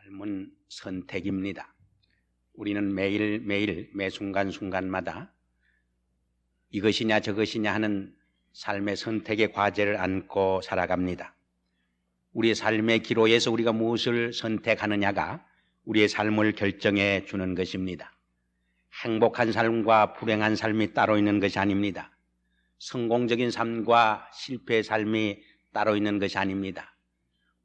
삶은 선택입니다. 우리는 매일매일 매 순간순간마다 이것이냐 저것이냐 하는 삶의 선택의 과제를 안고 살아갑니다. 우리의 삶의 기로에서 우리가 무엇을 선택하느냐가 우리의 삶을 결정해 주는 것입니다. 행복한 삶과 불행한 삶이 따로 있는 것이 아닙니다. 성공적인 삶과 실패의 삶이 따로 있는 것이 아닙니다.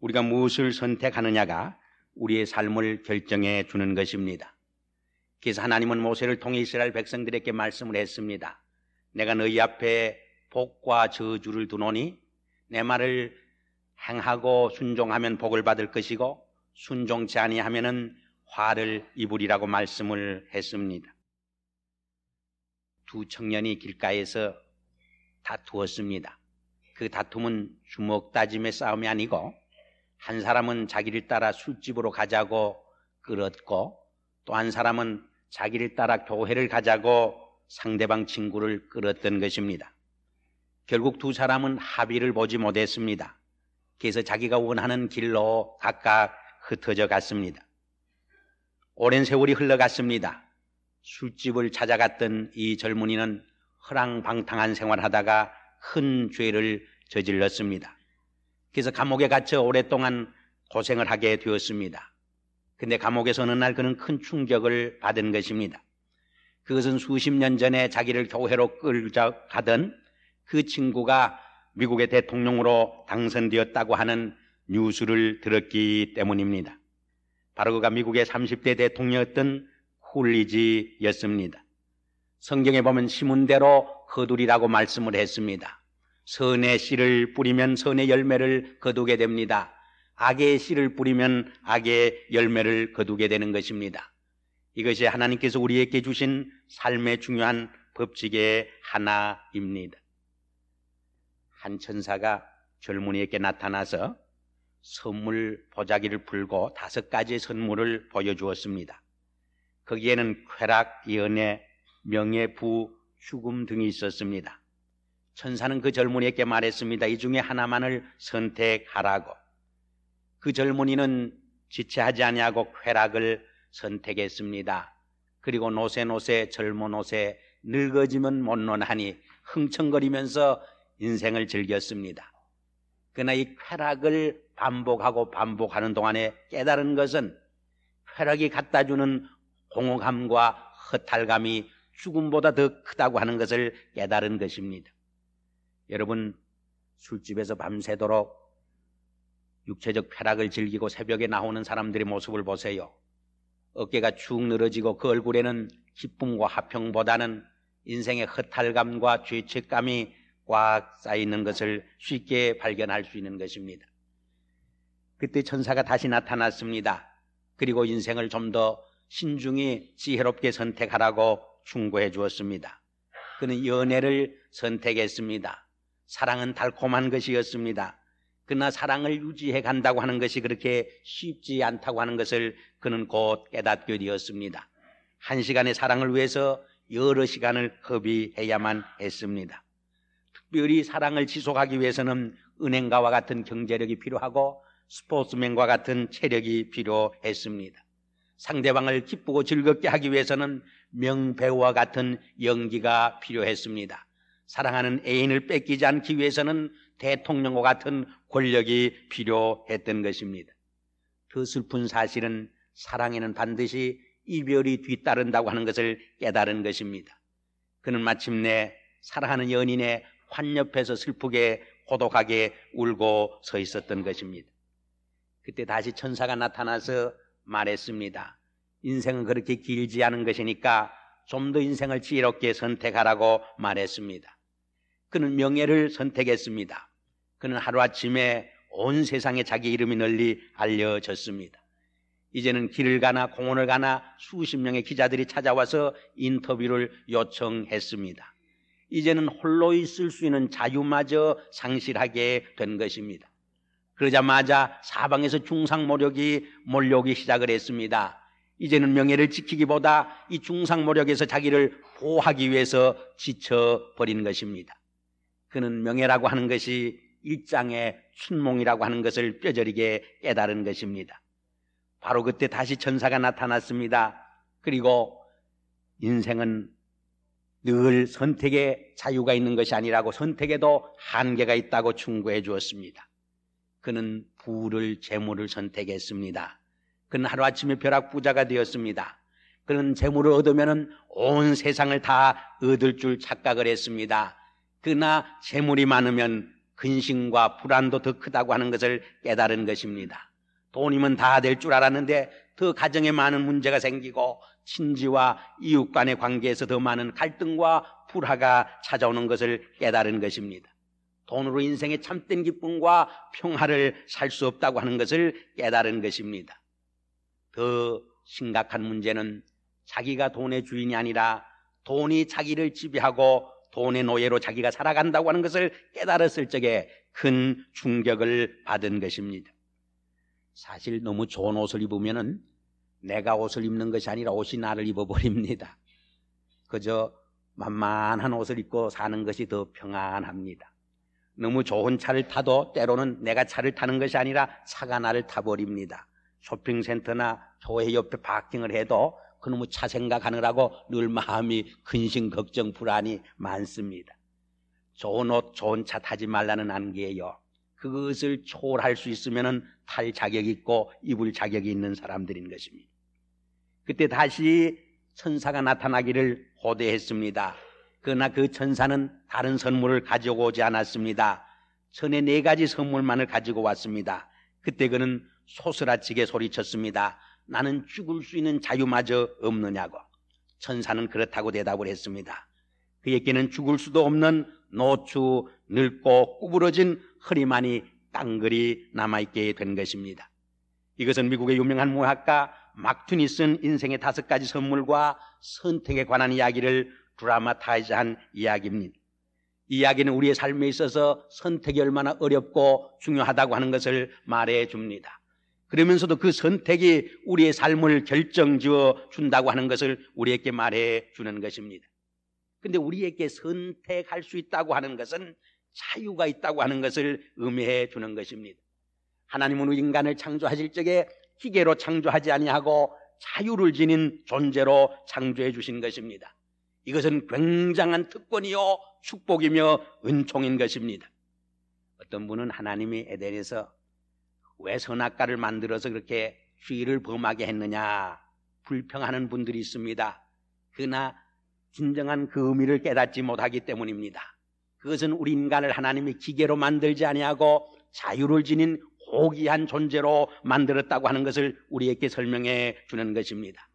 우리가 무엇을 선택하느냐가 우리의 삶을 결정해 주는 것입니다. 그래서 하나님은 모세를 통해 이스라엘 백성들에게 말씀을 했습니다. 내가 너희 앞에 복과 저주를 두노니 내 말을 행하고 순종하면 복을 받을 것이고 순종치 아니하면은 화를 입으리라고 말씀을 했습니다. 두 청년이 길가에서 다투었습니다. 그 다툼은 주먹 다짐의 싸움이 아니고 한 사람은 자기를 따라 술집으로 가자고 끌었고 또 한 사람은 자기를 따라 교회를 가자고 상대방 친구를 끌었던 것입니다. 결국 두 사람은 합의를 보지 못했습니다. 그래서 자기가 원하는 길로 각각 흩어져 갔습니다. 오랜 세월이 흘러갔습니다. 술집을 찾아갔던 이 젊은이는 허랑방탕한 생활하다가 큰 죄를 저질렀습니다. 그래서 감옥에 갇혀 오랫동안 고생을 하게 되었습니다. 근데 감옥에서 어느 날 그는 큰 충격을 받은 것입니다. 그것은 수십 년 전에 자기를 교회로 끌자 가던 그 친구가 미국의 대통령으로 당선되었다고 하는 뉴스를 들었기 때문입니다. 바로 그가 미국의 30대 대통령이었던 쿨리지였습니다. 성경에 보면 심은 대로 거두리라고 말씀을 했습니다. 선의 씨를 뿌리면 선의 열매를 거두게 됩니다. 악의 씨를 뿌리면 악의 열매를 거두게 되는 것입니다. 이것이 하나님께서 우리에게 주신 삶의 중요한 법칙의 하나입니다. 한 천사가 젊은이에게 나타나서 선물 보자기를 풀고 5가지의 선물을 보여주었습니다. 거기에는 쾌락, 연애, 명예, 부, 죽음 등이 있었습니다. 천사는 그 젊은이에게 말했습니다. 이 중에 하나만을 선택하라고. 그 젊은이는 지체하지 아니하고 쾌락을 선택했습니다. 그리고 노새 젊은 노새 늙어지면 못 논하니 흥청거리면서 인생을 즐겼습니다. 그러나 이 쾌락을 반복하는 동안에 깨달은 것은 쾌락이 갖다 주는 공허함과 허탈감이 죽음보다 더 크다고 하는 것을 깨달은 것입니다. 여러분, 술집에서 밤새도록 육체적 쾌락을 즐기고 새벽에 나오는 사람들의 모습을 보세요. 어깨가 축 늘어지고 그 얼굴에는 기쁨과 화평보다는 인생의 허탈감과 죄책감이 꽉 쌓이는 것을 쉽게 발견할 수 있는 것입니다. 그때 천사가 다시 나타났습니다. 그리고 인생을 좀 더 신중히 지혜롭게 선택하라고 충고해 주었습니다. 그는 연애를 선택했습니다. 사랑은 달콤한 것이었습니다. 그러나 사랑을 유지해 간다고 하는 것이 그렇게 쉽지 않다고 하는 것을 그는 곧 깨닫게 되었습니다. 1시간의 사랑을 위해서 여러 시간을 허비해야만 했습니다. 특별히 사랑을 지속하기 위해서는 은행가와 같은 경제력이 필요하고 스포츠맨과 같은 체력이 필요했습니다. 상대방을 기쁘고 즐겁게 하기 위해서는 명배우와 같은 연기가 필요했습니다. 사랑하는 애인을 뺏기지 않기 위해서는 대통령과 같은 권력이 필요했던 것입니다. 더 슬픈 사실은 사랑에는 반드시 이별이 뒤따른다고 하는 것을 깨달은 것입니다. 그는 마침내 사랑하는 연인의 환 옆에서 슬프게 고독하게 울고 서 있었던 것입니다. 그때 다시 천사가 나타나서 말했습니다. 인생은 그렇게 길지 않은 것이니까 좀 더 인생을 지혜롭게 선택하라고 말했습니다. 그는 명예를 선택했습니다. 그는 하루아침에 온 세상에 자기 이름이 널리 알려졌습니다. 이제는 길을 가나 공원을 가나 수십 명의 기자들이 찾아와서 인터뷰를 요청했습니다. 이제는 홀로 있을 수 있는 자유마저 상실하게 된 것입니다. 그러자마자 사방에서 중상모략이 몰려오기 시작을 했습니다. 이제는 명예를 지키기보다 이 중상모략에서 자기를 보호하기 위해서 지쳐버린 것입니다. 그는 명예라고 하는 것이 일장의 춘몽이라고 하는 것을 뼈저리게 깨달은 것입니다. 바로 그때 다시 천사가 나타났습니다. 그리고 인생은 늘 선택의 자유가 있는 것이 아니라고 선택에도 한계가 있다고 충고해 주었습니다. 그는 부를 재물을 선택했습니다. 그는 하루아침에 벼락부자가 되었습니다. 그는 재물을 얻으면 온 세상을 다 얻을 줄 착각을 했습니다. 그러나 재물이 많으면 근심과 불안도 더 크다고 하는 것을 깨달은 것입니다. 돈이면 다 될 줄 알았는데 더 가정에 많은 문제가 생기고 친지와 이웃 간의 관계에서 더 많은 갈등과 불화가 찾아오는 것을 깨달은 것입니다. 돈으로 인생의 참된 기쁨과 평화를 살 수 없다고 하는 것을 깨달은 것입니다. 더 심각한 문제는 자기가 돈의 주인이 아니라 돈이 자기를 지배하고 돈의 노예로 자기가 살아간다고 하는 것을 깨달았을 적에 큰 충격을 받은 것입니다. 사실 너무 좋은 옷을 입으면은 내가 옷을 입는 것이 아니라 옷이 나를 입어버립니다. 그저 만만한 옷을 입고 사는 것이 더 평안합니다. 너무 좋은 차를 타도 때로는 내가 차를 타는 것이 아니라 차가 나를 타버립니다. 쇼핑센터나 교회 옆에 파킹을 해도 그놈의 차 생각하느라고 늘 마음이 근심, 걱정, 불안이 많습니다. 좋은 옷, 좋은 차 타지 말라는 안개예요. 그것을 초월할 수 있으면 탈 자격이 있고 입을 자격이 있는 사람들인 것입니다. 그때 다시 천사가 나타나기를 호대했습니다. 그러나 그 천사는 다른 선물을 가지고 오지 않았습니다. 전에 4가지 선물만을 가지고 왔습니다. 그때 그는 소스라치게 소리쳤습니다. 나는 죽을 수 있는 자유마저 없느냐고. 천사는 그렇다고 대답을 했습니다. 그에게는 죽을 수도 없는 노추, 늙고 구부러진 허리만이 깡그리 남아있게 된 것입니다. 이것은 미국의 유명한 무학가 막튠이 쓴 인생의 5가지 선물과 선택에 관한 이야기를 드라마타이즈한 이야기입니다. 이 이야기는 우리의 삶에 있어서 선택이 얼마나 어렵고 중요하다고 하는 것을 말해 줍니다. 그러면서도 그 선택이 우리의 삶을 결정지어 준다고 하는 것을 우리에게 말해 주는 것입니다. 그런데 우리에게 선택할 수 있다고 하는 것은 자유가 있다고 하는 것을 의미해 주는 것입니다. 하나님은 우리 인간을 창조하실 적에 기계로 창조하지 아니하고 자유를 지닌 존재로 창조해 주신 것입니다. 이것은 굉장한 특권이요 축복이며 은총인 것입니다. 어떤 분은 하나님이 에덴에서 왜 선악과를 만들어서 그렇게 죄를 범하게 했느냐 불평하는 분들이 있습니다. 그러나 진정한 그 의미를 깨닫지 못하기 때문입니다. 그것은 우리 인간을 하나님이 기계로 만들지 아니하고 자유를 지닌 고귀한 존재로 만들었다고 하는 것을 우리에게 설명해 주는 것입니다.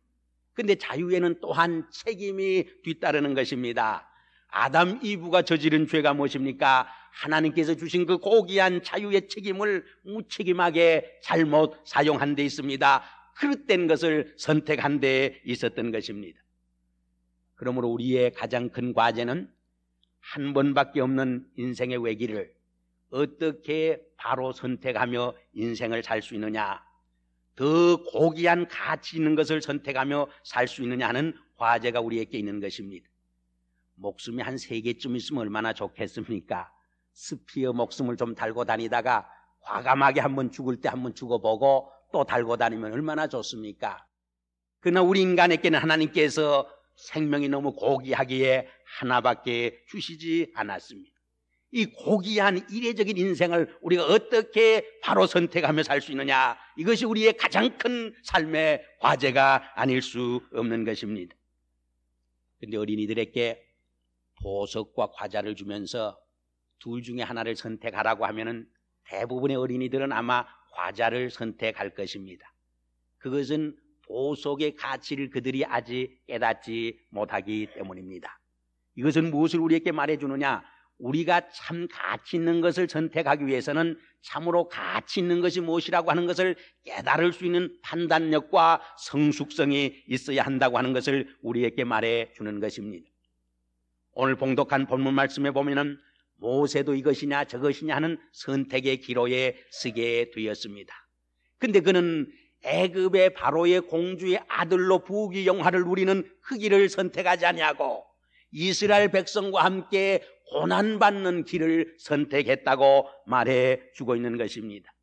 그런데 자유에는 또한 책임이 뒤따르는 것입니다. 아담 이브가 저지른 죄가 무엇입니까? 하나님께서 주신 그 고귀한 자유의 책임을 무책임하게 잘못 사용한 데 있습니다. 그릇된 것을 선택한 데 있었던 것입니다. 그러므로 우리의 가장 큰 과제는 한 번밖에 없는 인생의 외길을 어떻게 바로 선택하며 인생을 살 수 있느냐, 더 고귀한 가치 있는 것을 선택하며 살 수 있느냐 하는 과제가 우리에게 있는 것입니다. 목숨이 한 3개쯤 있으면 얼마나 좋겠습니까? 스피어 목숨을 좀 달고 다니다가 과감하게 한번 죽을 때 한번 죽어보고 또 달고 다니면 얼마나 좋습니까? 그러나 우리 인간에게는 하나님께서 생명이 너무 고귀하기에 하나밖에 주시지 않았습니다. 이 고귀한 이례적인 인생을 우리가 어떻게 바로 선택하며 살 수 있느냐, 이것이 우리의 가장 큰 삶의 과제가 아닐 수 없는 것입니다. 그런데 어린이들에게 보석과 과자를 주면서 둘 중에 하나를 선택하라고 하면은 대부분의 어린이들은 아마 과자를 선택할 것입니다. 그것은 보석의 가치를 그들이 아직 깨닫지 못하기 때문입니다. 이것은 무엇을 우리에게 말해주느냐? 우리가 참 가치 있는 것을 선택하기 위해서는 참으로 가치 있는 것이 무엇이라고 하는 것을 깨달을 수 있는 판단력과 성숙성이 있어야 한다고 하는 것을 우리에게 말해주는 것입니다. 오늘 봉독한 본문 말씀에 보면은 모세도 이것이냐 저것이냐 하는 선택의 기로에 서게 되었습니다. 근데 그는 애굽의 바로의 공주의 아들로 부귀 영화를 누리는 그 길을 선택하지 아니하고 이스라엘 백성과 함께 고난받는 길을 선택했다고 말해 주고 있는 것입니다.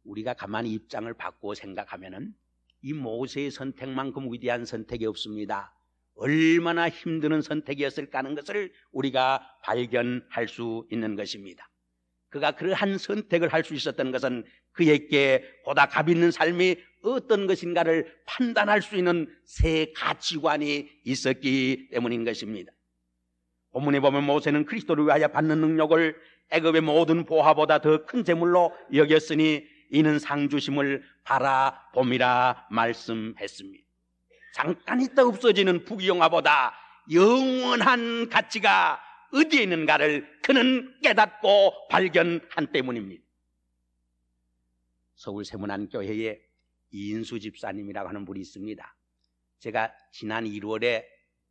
우리가 가만히 입장을 바꾸어 생각하면은 이 모세의 선택만큼 위대한 선택이 없습니다. 얼마나 힘드는 선택이었을까 하는 것을 우리가 발견할 수 있는 것입니다. 그가 그러한 선택을 할 수 있었던 것은 그에게 보다 값 있는 삶이 어떤 것인가를 판단할 수 있는 새 가치관이 있었기 때문인 것입니다. 본문에 보면 모세는 그리스도를 위하여 받는 능력을 애굽의 모든 보화보다 더 큰 재물로 여겼으니 이는 상 주심을 바라봄이라 말씀했습니다. 잠깐 있다 없어지는 부귀영화보다 영원한 가치가 어디에 있는가를 그는 깨닫고 발견한 때문입니다. 서울 세문안교회에 이인수 집사님이라고 하는 분이 있습니다. 제가 지난 1월에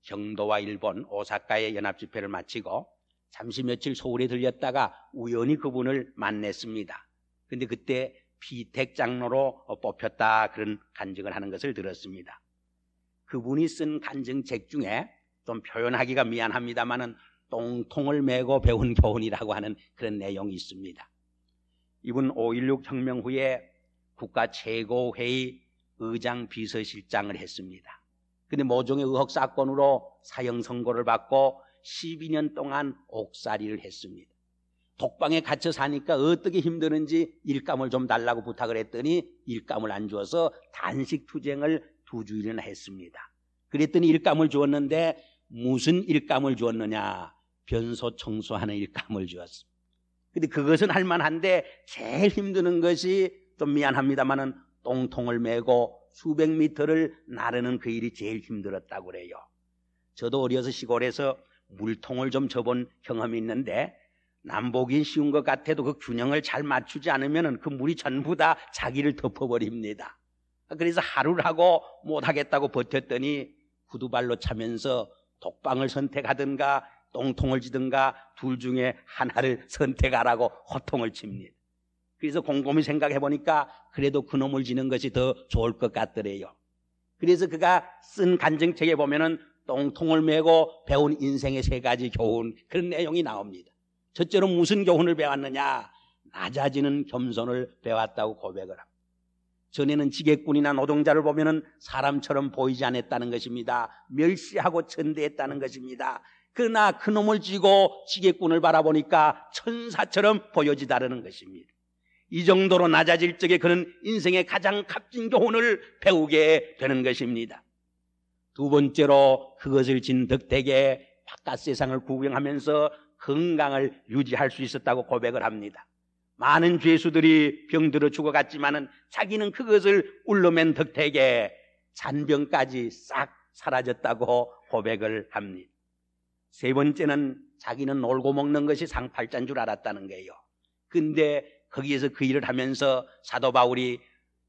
경도와 일본 오사카의 연합집회를 마치고 잠시 며칠 서울에 들렸다가 우연히 그분을 만났습니다. 근데 그때 피택 장로로 뽑혔다 그런 간증을 하는 것을 들었습니다. 그분이 쓴 간증책 중에 좀 표현하기가 미안합니다마는 똥통을 메고 배운 교훈이라고 하는 그런 내용이 있습니다. 이분 5.16 혁명 후에 국가 최고회의 의장 비서실장을 했습니다. 근데 모종의 의혹 사건으로 사형 선고를 받고 12년 동안 옥살이를 했습니다. 독방에 갇혀 사니까 어떻게 힘드는지 일감을 좀 달라고 부탁을 했더니 일감을 안 주어서 단식 투쟁을 2주일이나 했습니다. 그랬더니 일감을 주었는데 무슨 일감을 주었느냐? 변소 청소하는 일감을 주었습니다. 근데 그것은 할만한데 제일 힘드는 것이 좀 미안합니다마는 똥통을 메고 수백 미터를 나르는 그 일이 제일 힘들었다고 그래요. 저도 어려서 시골에서 물통을 좀 접은 경험이 있는데 남보기 쉬운 것 같아도 그 균형을 잘 맞추지 않으면 그 물이 전부 다 자기를 덮어버립니다. 그래서 하루를 하고 못하겠다고 버텼더니 구두발로 차면서 독방을 선택하든가 똥통을 지든가 둘 중에 하나를 선택하라고 호통을 칩니다. 그래서 곰곰이 생각해 보니까 그래도 그놈을 지는 것이 더 좋을 것 같더래요. 그래서 그가 쓴 간증책에 보면은 똥통을 메고 배운 인생의 3가지 교훈, 그런 내용이 나옵니다. 첫째로 무슨 교훈을 배웠느냐? 낮아지는 겸손을 배웠다고 고백을 합니다. 전에는 지게꾼이나 노동자를 보면은 사람처럼 보이지 않았다는 것입니다. 멸시하고 천대했다는 것입니다. 그러나 그놈을 쥐고 지게꾼을 바라보니까 천사처럼 보여지다라는 것입니다. 이 정도로 낮아질 적에 그는 인생의 가장 값진 교훈을 배우게 되는 것입니다. 2번째로 그것을 진 덕택에 바깥 세상을 구경하면서 건강을 유지할 수 있었다고 고백을 합니다. 많은 죄수들이 병들어 죽어갔지만은 자기는 그것을 울러맨 덕택에 잔병까지 싹 사라졌다고 고백을 합니다. 3번째는 자기는 놀고 먹는 것이 상팔자인 줄 알았다는 거예요. 근데 거기에서 그 일을 하면서 사도 바울이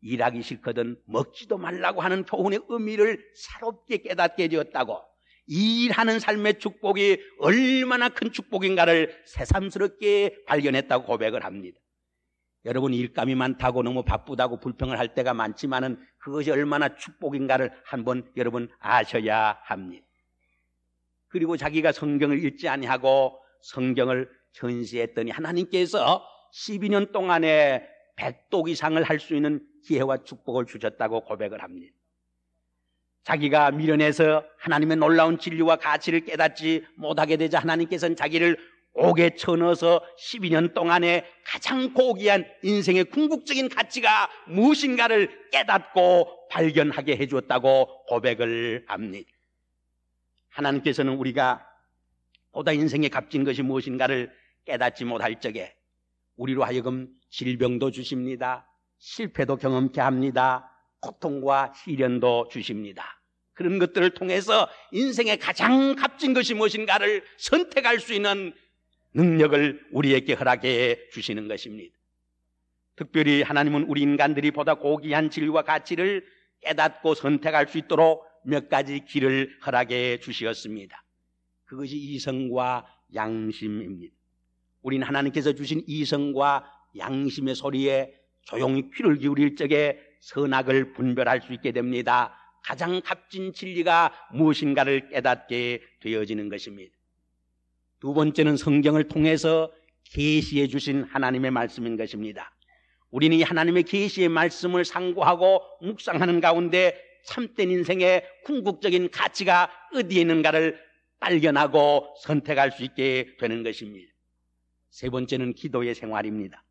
일하기 싫거든 먹지도 말라고 하는 교훈의 의미를 새롭게 깨닫게 되었다고, 이 일하는 삶의 축복이 얼마나 큰 축복인가를 새삼스럽게 발견했다고 고백을 합니다. 여러분, 일감이 많다고 너무 바쁘다고 불평을 할 때가 많지만은 그것이 얼마나 축복인가를 한번 여러분 아셔야 합니다. 그리고 자기가 성경을 읽지 아니하고 성경을 전시했더니 하나님께서 12년 동안에 100독 이상을 할 수 있는 기회와 축복을 주셨다고 고백을 합니다. 자기가 미련해서 하나님의 놀라운 진리와 가치를 깨닫지 못하게 되자 하나님께서는 자기를 옥에 쳐넣어서 12년 동안에 가장 고귀한 인생의 궁극적인 가치가 무엇인가를 깨닫고 발견하게 해주었다고 고백을 합니다. 하나님께서는 우리가 보다 인생의 값진 것이 무엇인가를 깨닫지 못할 적에 우리로 하여금 질병도 주십니다. 실패도 경험케 합니다. 고통과 시련도 주십니다. 그런 것들을 통해서 인생의 가장 값진 것이 무엇인가를 선택할 수 있는 능력을 우리에게 허락해 주시는 것입니다. 특별히 하나님은 우리 인간들이 보다 고귀한 진리와 가치를 깨닫고 선택할 수 있도록 몇 가지 길을 허락해 주시었습니다. 그것이 이성과 양심입니다. 우리는 하나님께서 주신 이성과 양심의 소리에 조용히 귀를 기울일 적에 선악을 분별할 수 있게 됩니다. 가장 값진 진리가 무엇인가를 깨닫게 되어지는 것입니다. 2번째는 성경을 통해서 계시해 주신 하나님의 말씀인 것입니다. 우리는 이 하나님의 계시의 말씀을 상고하고 묵상하는 가운데 참된 인생의 궁극적인 가치가 어디에 있는가를 발견하고 선택할 수 있게 되는 것입니다. 세 번째는 기도의 생활입니다.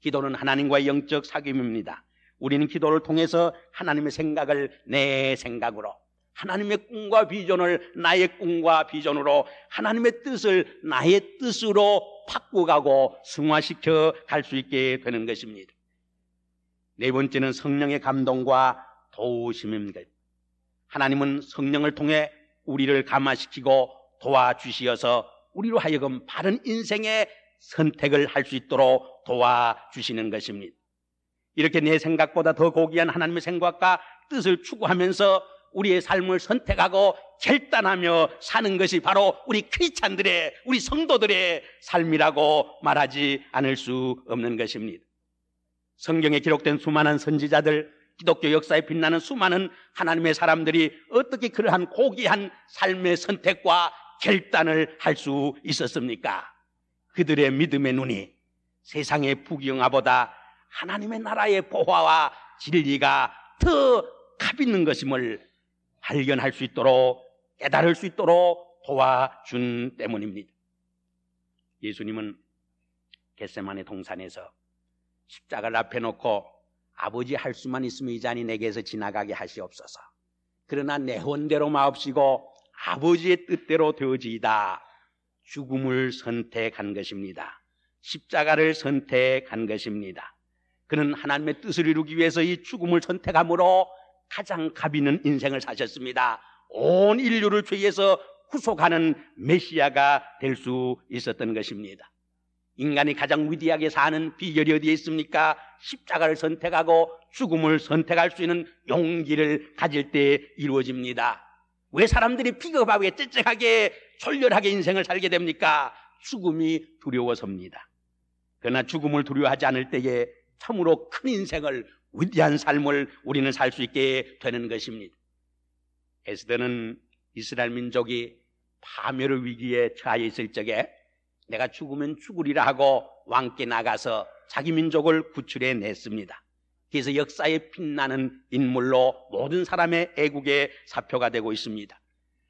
기도는 하나님과의 영적 사귐입니다. 우리는 기도를 통해서 하나님의 생각을 내 생각으로, 하나님의 꿈과 비전을 나의 꿈과 비전으로, 하나님의 뜻을 나의 뜻으로 바꾸가고 승화시켜 갈 수 있게 되는 것입니다. 네 번째는 성령의 감동과 도우심입니다. 하나님은 성령을 통해 우리를 감화시키고 도와주시어서 우리로 하여금 바른 인생의 선택을 할 수 있도록 도와주시는 것입니다. 이렇게 내 생각보다 더 고귀한 하나님의 생각과 뜻을 추구하면서 우리의 삶을 선택하고 결단하며 사는 것이 바로 우리 크리스찬들의, 우리 성도들의 삶이라고 말하지 않을 수 없는 것입니다. 성경에 기록된 수많은 선지자들, 기독교 역사에 빛나는 수많은 하나님의 사람들이 어떻게 그러한 고귀한 삶의 선택과 결단을 할 수 있었습니까? 그들의 믿음의 눈이 세상의 부귀영화보다 하나님의 나라의 보화와 진리가 더 값있는 것임을 발견할 수 있도록, 깨달을 수 있도록 도와준 때문입니다. 예수님은 겟세마네 동산에서 십자가를 앞에 놓고 아버지 할 수만 있으면 이 잔이 내게서 지나가게 하시옵소서. 그러나 내 혼대로 마옵시고 아버지의 뜻대로 되어지이다. 죽음을 선택한 것입니다. 십자가를 선택한 것입니다. 그는 하나님의 뜻을 이루기 위해서 이 죽음을 선택함으로 가장 값 있는 인생을 사셨습니다. 온 인류를 죄에서 구속하는 메시아가 될 수 있었던 것입니다. 인간이 가장 위대하게 사는 비결이 어디에 있습니까? 십자가를 선택하고 죽음을 선택할 수 있는 용기를 가질 때 이루어집니다. 왜 사람들이 비겁하게 째째하게 졸렬하게 인생을 살게 됩니까? 죽음이 두려워서입니다. 그러나 죽음을 두려워하지 않을 때에 참으로 큰 인생을, 위대한 삶을 우리는 살 수 있게 되는 것입니다. 에스더는 이스라엘 민족이 파멸의 위기에 처해 있을 적에 내가 죽으면 죽으리라 하고 왕께 나가서 자기 민족을 구출해 냈습니다. 그래서 역사에 빛나는 인물로 모든 사람의 애국의 사표가 되고 있습니다.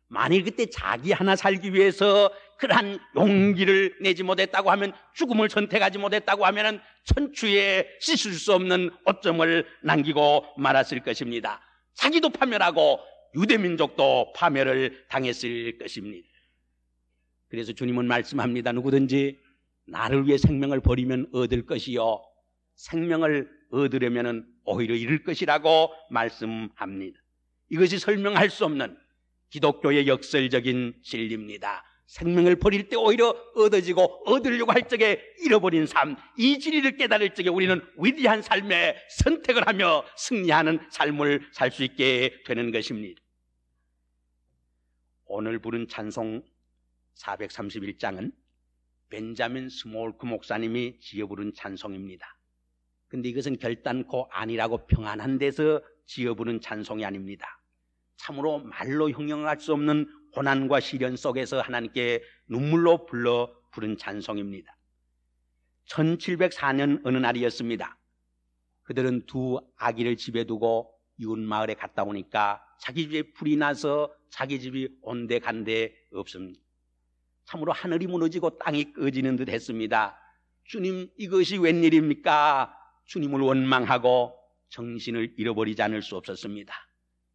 만일 그때 자기 하나 살기 위해서 그러한 용기를 내지 못했다고 하면, 죽음을 선택하지 못했다고 하면 천추에 씻을 수 없는 오점을 남기고 말았을 것입니다. 자기도 파멸하고 유대민족도 파멸을 당했을 것입니다. 그래서 주님은 말씀합니다. 누구든지 나를 위해 생명을 버리면 얻을 것이요, 생명을 얻으려면 오히려 잃을 것이라고 말씀합니다. 이것이 설명할 수 없는 기독교의 역설적인 진리입니다. 생명을 버릴 때 오히려 얻어지고 얻으려고 할 적에 잃어버린 삶, 이 진리를 깨달을 적에 우리는 위대한 삶의 선택을 하며 승리하는 삶을 살 수 있게 되는 것입니다. 오늘 부른 찬송 431장은 벤자민 스몰크 목사님이 지어 부른 찬송입니다. 근데 이것은 결단코 아니라고 평안한 데서 지어 부른 찬송이 아닙니다. 참으로 말로 형용할 수 없는 고난과 시련 속에서 하나님께 눈물로 불러 부른 찬송입니다. 1704년 어느 날이었습니다. 그들은 두 아기를 집에 두고 이웃 마을에 갔다 오니까 자기 집에 불이 나서 자기 집이 온데간데 없습니다. 참으로 하늘이 무너지고 땅이 꺼지는 듯 했습니다. 주님, 이것이 웬일입니까? 주님을 원망하고 정신을 잃어버리지 않을 수 없었습니다.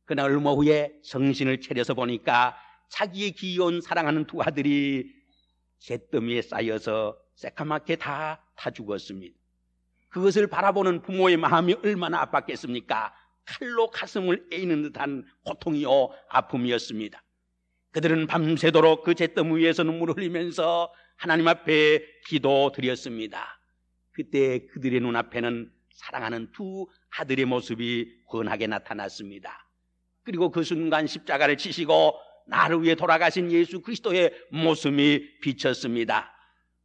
그러나 얼마 후에 정신을 차려서 보니까 자기의 귀여운 사랑하는 두 아들이 잿더미에 쌓여서 새까맣게 다 타 죽었습니다. 그것을 바라보는 부모의 마음이 얼마나 아팠겠습니까? 칼로 가슴을 에이는 듯한 고통이요 아픔이었습니다. 그들은 밤새도록 그 잿더미 위에서 눈물을 흘리면서 하나님 앞에 기도드렸습니다. 그때 그들의 눈앞에는 사랑하는 두 아들의 모습이 훤하게 나타났습니다. 그리고 그 순간 십자가를 치시고 나를 위해 돌아가신 예수 그리스도의 모습이 비쳤습니다.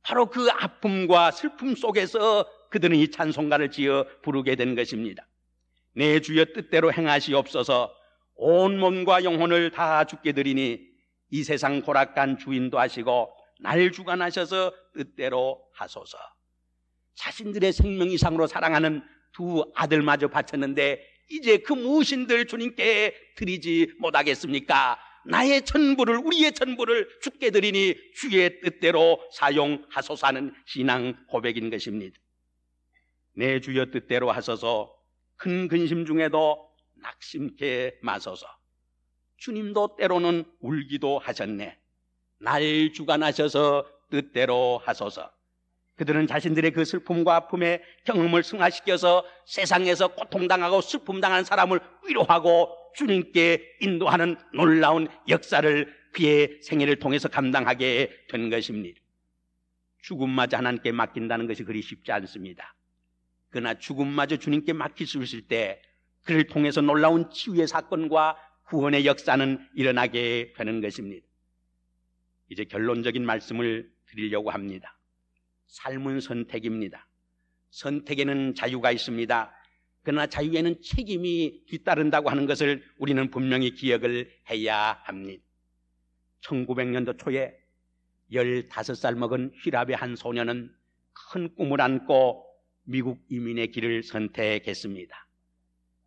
바로 그 아픔과 슬픔 속에서 그들은 이 찬송가를 지어 부르게 된 것입니다. 내 주여 뜻대로 행하시옵소서. 온 몸과 영혼을 다 주께 드리니 이 세상 고락간 주인도 하시고 날 주관하셔서 뜻대로 하소서. 자신들의 생명 이상으로 사랑하는 두 아들마저 바쳤는데 이제 그 무엇인들 주님께 드리지 못하겠습니까? 나의 전부를, 우리의 전부를 주께 드리니 주의 뜻대로 사용하소서 하는 신앙 고백인 것입니다. 내 주여 뜻대로 하소서. 큰 근심 중에도 낙심케 마소서. 주님도 때로는 울기도 하셨네. 날 주관하셔서 뜻대로 하소서. 그들은 자신들의 그 슬픔과 아픔의 경험을 승화시켜서 세상에서 고통당하고 슬픔당한 사람을 위로하고 주님께 인도하는 놀라운 역사를 그의 생애를 통해서 감당하게 된 것입니다. 죽음마저 하나님께 맡긴다는 것이 그리 쉽지 않습니다. 그러나 죽음마저 주님께 맡길 수 있을 때 그를 통해서 놀라운 치유의 사건과 구원의 역사는 일어나게 되는 것입니다. 이제 결론적인 말씀을 드리려고 합니다. 삶은 선택입니다. 선택에는 자유가 있습니다. 그러나 자유에는 책임이 뒤따른다고 하는 것을 우리는 분명히 기억을 해야 합니다. 1900년도 초에 15살 먹은 휘랍의 한 소녀는 큰 꿈을 안고 미국 이민의 길을 선택했습니다.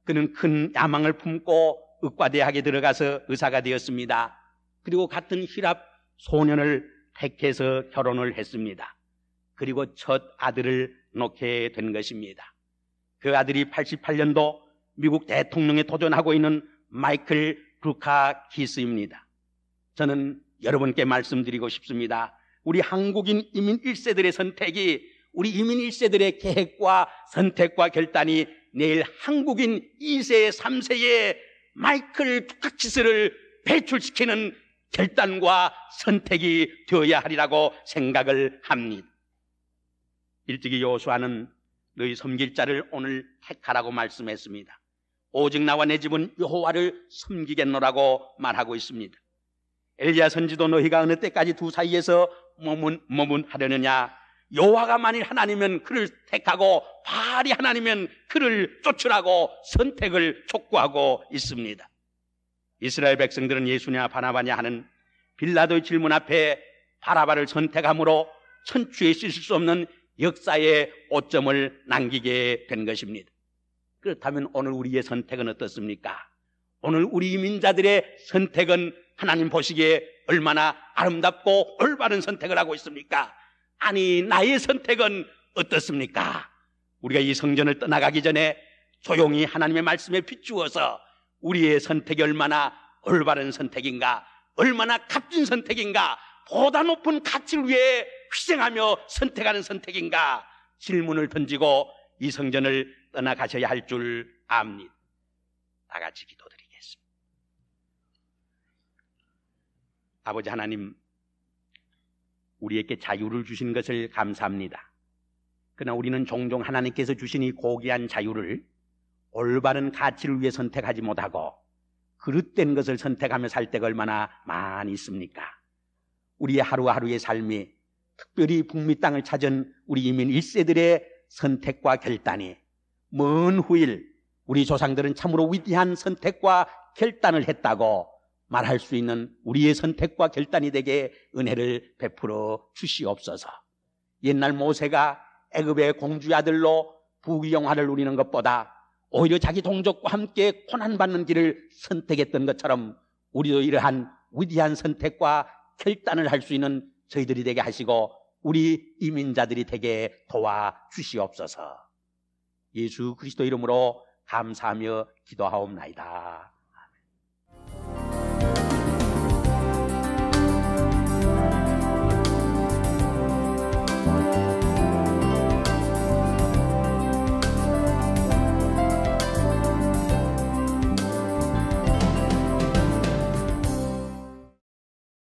그는 큰 야망을 품고 의과대학에 들어가서 의사가 되었습니다. 그리고 같은 휘랍 소년을 택해서 결혼을 했습니다. 그리고 첫 아들을 낳게 된 것입니다. 그 아들이 88년도 미국 대통령에 도전하고 있는 마이클 루카키스입니다. 저는 여러분께 말씀드리고 싶습니다. 우리 한국인 이민 1세들의 선택이, 우리 이민 1세들의 계획과 선택과 결단이 내일 한국인 2세, 3세의 마이클 루카키스를 배출시키는 결단과 선택이 되어야 하리라고 생각을 합니다. 일찍이 여호수아는 너희 섬길 자를 오늘 택하라고 말씀했습니다. 오직 나와 내 집은 여호와를 섬기겠노라고 말하고 있습니다. 엘리야 선지도 너희가 어느 때까지 두 사이에서 머문하려느냐. 여호와가 만일 하나님이면 그를 택하고 바알이 하나님이면 그를 쫓으라고 선택을 촉구하고 있습니다. 이스라엘 백성들은 예수냐 바나바냐 하는 빌라도의 질문 앞에 바라바를 선택함으로 천추에 씻을 수 없는 역사의 오점을 남기게 된 것입니다. 그렇다면 오늘 우리의 선택은 어떻습니까? 오늘 우리 이민자들의 선택은 하나님 보시기에 얼마나 아름답고 올바른 선택을 하고 있습니까? 아니, 나의 선택은 어떻습니까? 우리가 이 성전을 떠나가기 전에 조용히 하나님의 말씀에 비추어서 우리의 선택이 얼마나 올바른 선택인가, 얼마나 값진 선택인가, 보다 높은 가치를 위해 희생하며 선택하는 선택인가 질문을 던지고 이 성전을 떠나가셔야 할 줄 압니다. 다 같이 기도드리겠습니다. 아버지 하나님, 우리에게 자유를 주신 것을 감사합니다. 그러나 우리는 종종 하나님께서 주신 이 고귀한 자유를 올바른 가치를 위해 선택하지 못하고 그릇된 것을 선택하며 살 때가 얼마나 많이 있습니까? 우리의 하루하루의 삶이, 특별히 북미 땅을 찾은 우리 이민 1세들의 선택과 결단이 먼 후일 우리 조상들은 참으로 위대한 선택과 결단을 했다고 말할 수 있는 우리의 선택과 결단이 되게 은혜를 베풀어 주시옵소서. 옛날 모세가 애굽의 공주의 아들로 부귀영화를 누리는 것보다 오히려 자기 동족과 함께 고난받는 길을 선택했던 것처럼 우리도 이러한 위대한 선택과 결단을 할 수 있는 저희들이 되게 하시고 우리 이민자들이 되게 도와주시옵소서. 예수 그리스도 이름으로 감사하며 기도하옵나이다.